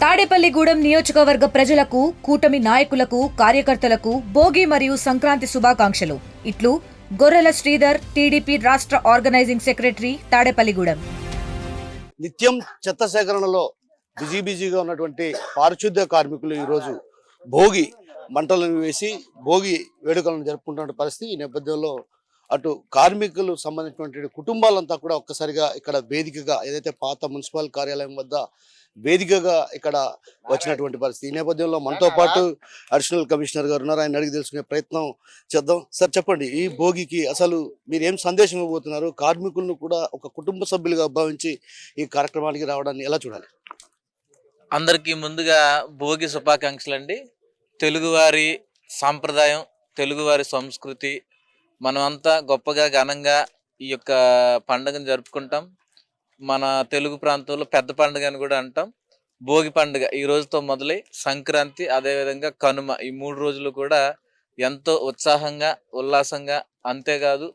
తాడేపల్లిగూడెం నియోజకవర్గ ప్రజలకు, కూటమి నాయకులకు, కార్యకర్తలకు భోగి మరియు సంక్రాంతి శుభాకాంక్షలు. ఇట్లు గొర్రెల శ్రీధర్, టీడీపీ రాష్ట్ర ఆర్గనైజింగ్ సెక్రటరీ, తాడేపల్లిగూడెం. నిత్యం చెత్త సేకరణలో బిజీగా ఉన్నటువంటి పారిశుద్ధ్య కార్మికులు ఈరోజు భోగి మంటలను వేసి భోగి వేడుకలను జరుపుకుంటున్న పరిస్థితి. ఈ నేపథ్యంలో అటు కార్మికులు సంబంధించినటువంటి కుటుంబాలంతా కూడా ఒక్కసారిగా ఇక్కడ వేదికగా, ఏదైతే పాత మున్సిపల్ కార్యాలయం వద్ద వేదికగా ఇక్కడ వచ్చినటువంటి పరిస్థితి. ఈ నేపథ్యంలో మనతో పాటు అడిషనల్ కమిషనర్ గారు ఉన్నారు. ఆయన అడిగి తెలుసుకునే ప్రయత్నం చేద్దాం. సార్, చెప్పండి, ఈ భోగికి అసలు మీరు ఏం సందేశం ఇవ్వబోతున్నారు? కార్మికులను కూడా ఒక కుటుంబ సభ్యులుగా భావించి ఈ కార్యక్రమానికి రావడాన్ని ఎలా చూడాలి? అందరికీ ముందుగా భోగి శుభాకాంక్షలు అండి. తెలుగువారి సాంప్రదాయం, తెలుగువారి సంస్కృతి, మనమంతా గొప్పగా ఘనంగా ఈ యొక్క పండుగను జరుపుకుంటాం. మన తెలుగు ప్రాంతంలో పెద్ద పండుగ అని కూడా అంటాం. భోగి పండుగ ఈ రోజుతో మొదలై సంక్రాంతి, అదేవిధంగా కనుమ, ఈ 3 రోజులు కూడా ఎంతో ఉత్సాహంగా, ఉల్లాసంగా, అంతేకాదు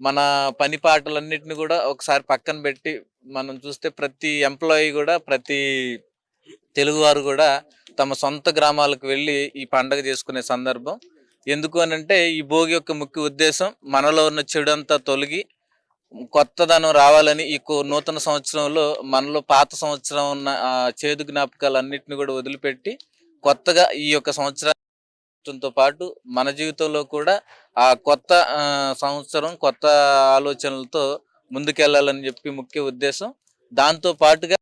మన పని పాటలన్నిటిని కూడా ఒకసారి పక్కన పెట్టి మనం చూస్తే ప్రతి ఎంప్లాయీ కూడా, ప్రతి తెలుగువారు కూడా తమ సొంత గ్రామాలకు వెళ్ళి ఈ పండుగ చేసుకునే సందర్భం. ఎందుకు అనంటే ఈ భోగి యొక్క ముఖ్య ఉద్దేశం మనలో ఉన్న చెడు అంతా తొలగి కొత్తదనం రావాలని. ఈ నూతన సంవత్సరంలో మనలో పాత సంవత్సరం ఉన్న చేదు జ్ఞాపకాలు అన్నిటిని కూడా వదిలిపెట్టి కొత్తగా ఈ యొక్క సంవత్సరంతో పాటు మన జీవితంలో కూడా ఆ కొత్త సంవత్సరం, కొత్త ఆలోచనలతో ముందుకెళ్లాలని చెప్పి ముఖ్య ఉద్దేశం. దాంతో పాటుగా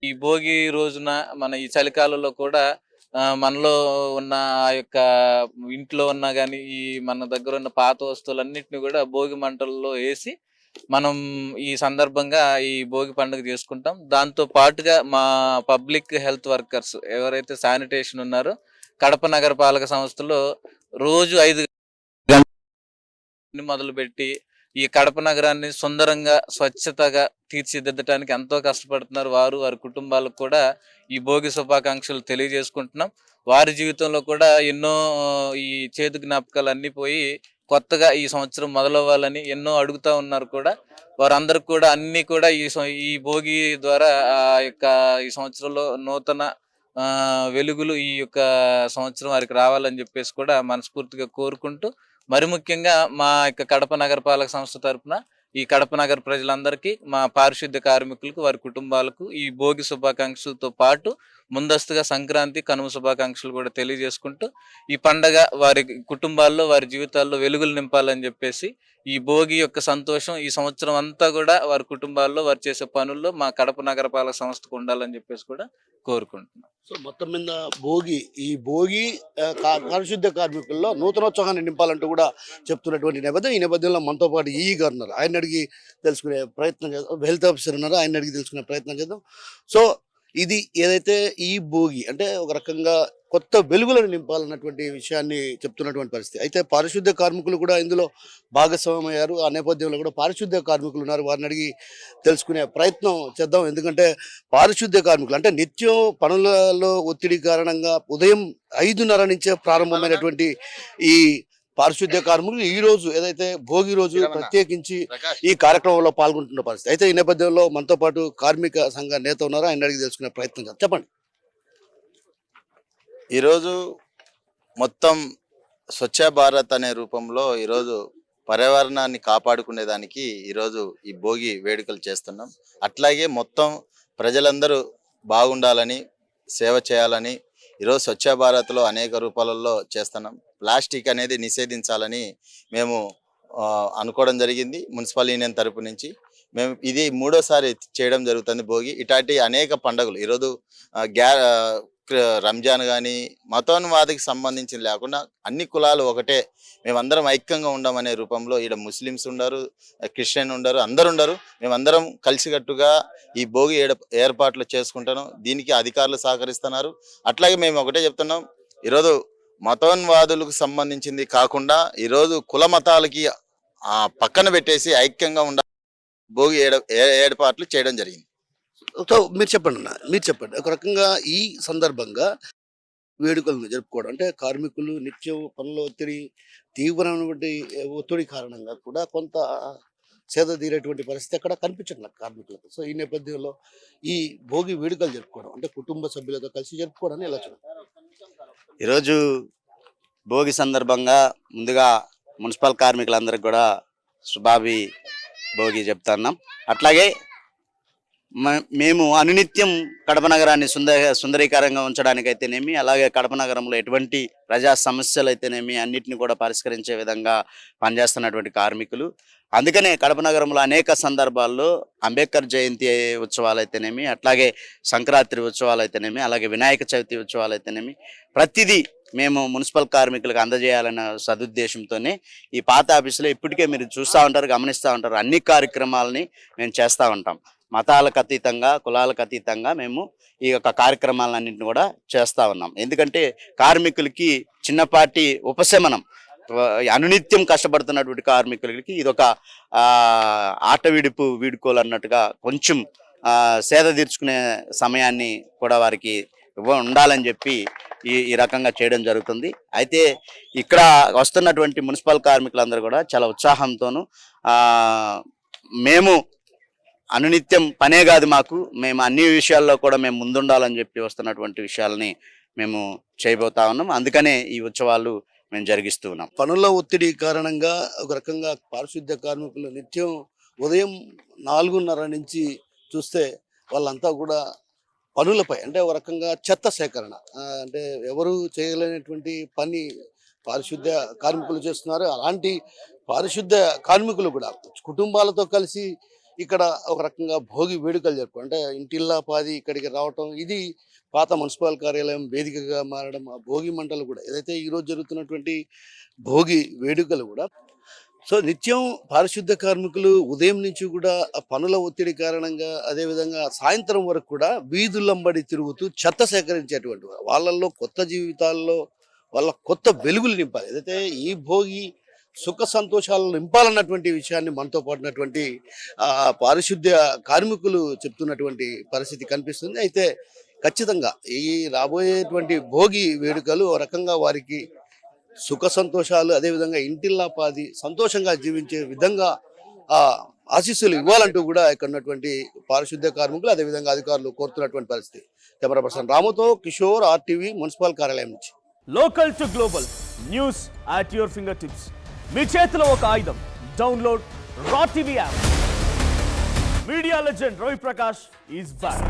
ఈ భోగి రోజున మన ఈ చలికాలంలో కూడా మనలో ఉన్న ఆ యొక్క ఇంట్లో ఉన్నా కానీ ఈ మన దగ్గర ఉన్న పాత వస్తువులన్నిటిని కూడా భోగి మంటల్లో వేసి మనం ఈ సందర్భంగా ఈ భోగి పండుగ చేసుకుంటాం. దాంతో పాటుగా మా పబ్లిక్ హెల్త్ వర్కర్స్ ఎవరైతే శానిటేషన్ ఉన్నారో కడప నగరపాలక సంస్థలో రోజు 5 గంటలు మొదలుపెట్టి ఈ కడప నగరాన్ని సుందరంగా, స్వచ్ఛతగా తీర్చిదిద్దడానికి ఎంతో కష్టపడుతున్నారు. వారి కుటుంబాలకు కూడా ఈ భోగి శుభాకాంక్షలు తెలియజేసుకుంటున్నాం. వారి జీవితంలో కూడా ఎన్నో ఈ చేదు జ్ఞాపకాలు అన్నీ పోయి కొత్తగా ఈ సంవత్సరం మొదలవ్వాలని ఎన్నో అడుగుతూ ఉన్నారు కూడా. వారందరికి కూడా అన్ని కూడా ఈ భోగి ద్వారా ఈ సంవత్సరంలో నూతన వెలుగులు ఈ యొక్క సంవత్సరం వారికి రావాలని చెప్పేసి కూడా మనస్ఫూర్తిగా కోరుకుంటూ, మరి ముఖ్యంగా మా యొక్క కడప నగరపాలక సంస్థ తరఫున ఈ కడప నగర ప్రజలందరికీ, మా పారిశుద్ధ్య కార్మికులకు, వారి కుటుంబాలకు ఈ భోగి శుభాకాంక్షలతో పాటు ముందస్తుగా సంక్రాంతి, కనుమ శుభాకాంక్షలు కూడా తెలియజేసుకుంటూ, ఈ పండగ వారి కుటుంబాల్లో, వారి జీవితాల్లో వెలుగులు నింపాలని చెప్పేసి, ఈ భోగి యొక్క సంతోషం ఈ సంవత్సరం అంతా కూడా వారి కుటుంబాల్లో, వారు చేసే పనుల్లో మా కడప నగరపాలక సంస్థకు ఉండాలని చెప్పేసి కూడా కోరుకుంటున్నాం. సో మొత్తం మీద ఈ భోగి పారిశుద్ధ్య కార్మికుల్లో నూతనోత్సాహాన్ని నింపాలంటూ కూడా చెప్తున్నటువంటి నేపథ్యం. ఈ నేపథ్యంలో మనతో పాటు ఈఈ గారు ఉన్నారు. ఆయన అడిగి తెలుసుకునే ప్రయత్నం చేద్దాం. హెల్త్ ఆఫీసర్ ఉన్నారు, ఆయన అడిగి తెలుసుకునే ప్రయత్నం చేద్దాం. సో ఇది ఏదైతే ఈ భోగి అంటే ఒక రకంగా కొత్త వెలుగులను నింపాలన్నటువంటి విషయాన్ని చెప్తున్నటువంటి పరిస్థితి. అయితే పారిశుద్ధ్య కార్మికులు కూడా ఇందులో భాగస్వామయ్యారు. ఆ నేపథ్యంలో కూడా పారిశుద్ధ్య కార్మికులు ఉన్నారు, వారిని అడిగి తెలుసుకునే ప్రయత్నం చేద్దాం. ఎందుకంటే పారిశుద్ధ్య కార్మికులు అంటే నిత్యం పనులలో ఒత్తిడి కారణంగా ఉదయం 5:30 నుంచే ప్రారంభమైనటువంటి ఈ పారిశుద్ధ్య కార్మికులు ఈ రోజు ఏదైతే భోగి రోజు ప్రత్యేకించి ఈ కార్యక్రమంలో పాల్గొంటున్న పరిస్థితి. అయితే ఈ నేపథ్యంలో మనతో పాటు కార్మిక సంఘ నేత ఉన్నారు, ఆయన అడిగి తెలుసుకునే ప్రయత్నం చేద్దాం. చెప్పండి. ఈరోజు మొత్తం స్వచ్ఛ భారత్ అనే రూపంలో ఈరోజు పర్యావరణాన్ని కాపాడుకునేదానికి ఈరోజు ఈ భోగి వేడుకలు చేస్తున్నాం. అట్లాగే మొత్తం ప్రజలందరూ బాగుండాలని, సేవ చేయాలని ఈరోజు స్వచ్ఛ భారత్లో అనేక రూపాలలో చేస్తున్నాం. ప్లాస్టిక్ అనేది నిషేధించాలని మేము అనుకోవడం జరిగింది. మున్సిపల్ యూనియన్ తరపు నుంచి మేము ఇది 3వసారి చేయడం జరుగుతుంది భోగి. ఇట్లాంటి అనేక పండుగలు ఈరోజు రంజాన్ కానీ మతోన్వాదికి సంబంధించి లేకుండా అన్ని కులాలు ఒకటే, మేమందరం ఐక్యంగా ఉండమనే రూపంలో ఈడ ముస్లిమ్స్ ఉండరు, క్రిస్టియన్ ఉండరు, అందరు ఉండరు. మేమందరం కలిసికట్టుగా ఈ భోగి ఏర్పాట్లు చేసుకుంటున్నాం. దీనికి అధికారులు సహకరిస్తున్నారు. అట్లాగే మేము ఒకటే చెప్తున్నాం, ఈరోజు మతోన్వాదులకు సంబంధించింది కాకుండా ఈరోజు కుల మతాలకి పక్కన పెట్టేసి ఐక్యంగా ఉండ భోగి ఏర్పాట్లు చేయడం జరిగింది. సో మీరు చెప్పండి ఒక రకంగా ఈ సందర్భంగా వేడుకలను జరుపుకోవడం అంటే కార్మికులు నిత్యం పనుల ఒత్తిడి, తీవ్రమైనటువంటి ఒత్తిడి కారణంగా కూడా కొంత సేద తీరేటువంటి పరిస్థితి అక్కడ కనిపించట్లేదు కార్మికులకు. సో ఈ నేపథ్యంలో ఈ భోగి వేడుకలు జరుపుకోవడం అంటే కుటుంబ సభ్యులతో కలిసి జరుపుకోవడాన్ని ఎలా చూడాలి? ఈరోజు భోగి సందర్భంగా ముందుగా మున్సిపల్ కార్మికులందరికీ కూడా శుభాభి భోగి చెప్తున్నాం. అట్లాగే మేము అనునిత్యం కడప నగరాన్ని సుందరీకరంగా ఉంచడానికైతేనేమి, అలాగే కడప నగరంలో ఎటువంటి ప్రజా సమస్యలు అయితేనేమి అన్నిటిని కూడా పరిష్కరించే విధంగా పనిచేస్తున్నటువంటి కార్మికులు. అందుకనే కడప నగరంలో అనేక సందర్భాల్లో అంబేద్కర్ జయంతి ఉత్సవాలు అయితేనేమి, అట్లాగే సంక్రాంతి ఉత్సవాలు అయితేనేమి, అలాగే వినాయక చవితి ఉత్సవాలు అయితేనేమి ప్రతిదీ మేము మున్సిపల్ కార్మికులకు అందజేయాలన్న సదుద్దేశంతోనే ఈ పాత ఆఫీసులో ఇప్పటికే మీరు చూస్తూ ఉంటారు, గమనిస్తూ ఉంటారు, అన్ని కార్యక్రమాలని మేము చేస్తూ ఉంటాం. మతాలకు అతీతంగా, కులాలకు అతీతంగా మేము ఈ యొక్క కార్యక్రమాలన్నింటిని కూడా చేస్తూ ఉన్నాం. ఎందుకంటే కార్మికులకి చిన్నపాటి ఉపశమనం, అనునిత్యం కష్టపడుతున్నటువంటి కార్మికులకి ఇదొక ఆట వీడుకోలు అన్నట్టుగా కొంచెం సేద తీర్చుకునే సమయాన్ని కూడా వారికి ఉండాలని చెప్పి ఈ రకంగా చేయడం జరుగుతుంది. అయితే ఇక్కడ వస్తున్నటువంటి మున్సిపల్ కార్మికులందరూ కూడా చాలా ఉత్సాహంతోనూ మేము అనునిత్యం పనే కాదు మాకు, మేము అన్ని విషయాల్లో కూడా మేము ముందుండాలని చెప్పి వస్తున్నటువంటి విషయాలని మేము చేయబోతా ఉన్నాం. అందుకనే ఈ ఉత్సవాలు మేము జరిగిస్తూ ఉన్నాం. పనుల ఒత్తిడి కారణంగా ఒక రకంగా పారిశుద్ధ్య కార్మికులు నిత్యం ఉదయం 4:30 నుంచి చూస్తే వాళ్ళంతా కూడా పనులపై అంటే ఒక రకంగా చెత్త సేకరణ, అంటే ఎవరు చేయలేనటువంటి పని పారిశుద్ధ్య కార్మికులు చేస్తున్నారు. అలాంటి పారిశుద్ధ్య కార్మికులు కూడా కుటుంబాలతో కలిసి ఇక్కడ ఒక రకంగా భోగి వేడుకలు జరుపుకోవడం, అంటే ఇంటిల్లా పాది ఇక్కడికి రావటం, ఇది పాత మున్సిపల్ కార్యాలయం వేదికగా మారడం. ఆ భోగి మంటలు కూడా ఏదైతే ఈరోజు జరుగుతున్నటువంటి భోగి వేడుకలు కూడా సో నిత్యం పారిశుద్ధ్య కార్మికులు ఉదయం నుంచి కూడా ఆ పనుల ఒత్తిడి కారణంగా అదేవిధంగా సాయంత్రం వరకు కూడా వీధులంబడి తిరుగుతూ చెత్త సేకరించేటువంటి వాళ్ళల్లో కొత్త జీవితాల్లో వాళ్ళ కొత్త వెలుగులు నింపాలి. ఏదైతే ఈ భోగి సుఖ సంతోషాలను నింపాలన్నటువంటి విషయాన్ని మనతో పాటున్నటువంటి పారిశుద్ధ్య కార్మికులు చెప్తున్నటువంటి పరిస్థితి కనిపిస్తుంది. అయితే ఖచ్చితంగా ఈ రాబోయేటువంటి భోగి వేడుకలు ఒక రకంగా వారికి సుఖ సంతోషాలు, అదేవిధంగా ఇంటిల్లా పాది సంతోషంగా జీవించే విధంగా ఆశీస్సులు ఇవ్వాలంటూ కూడా ఇక్కడ ఉన్నటువంటి పారిశుద్ధ్య కార్మికులు అదేవిధంగా అధికారులు కోరుతున్నటువంటి పరిస్థితి. కెమెరా పర్సన్ రాముతో కిషోర్, RTV, మున్సిపల్ కార్యాలయం నుంచి. Local to global news at your fingertips. మీ చేతిలో ఒక ఆయుధం. Download raw TV app. Media legend Ravi Prakash is back.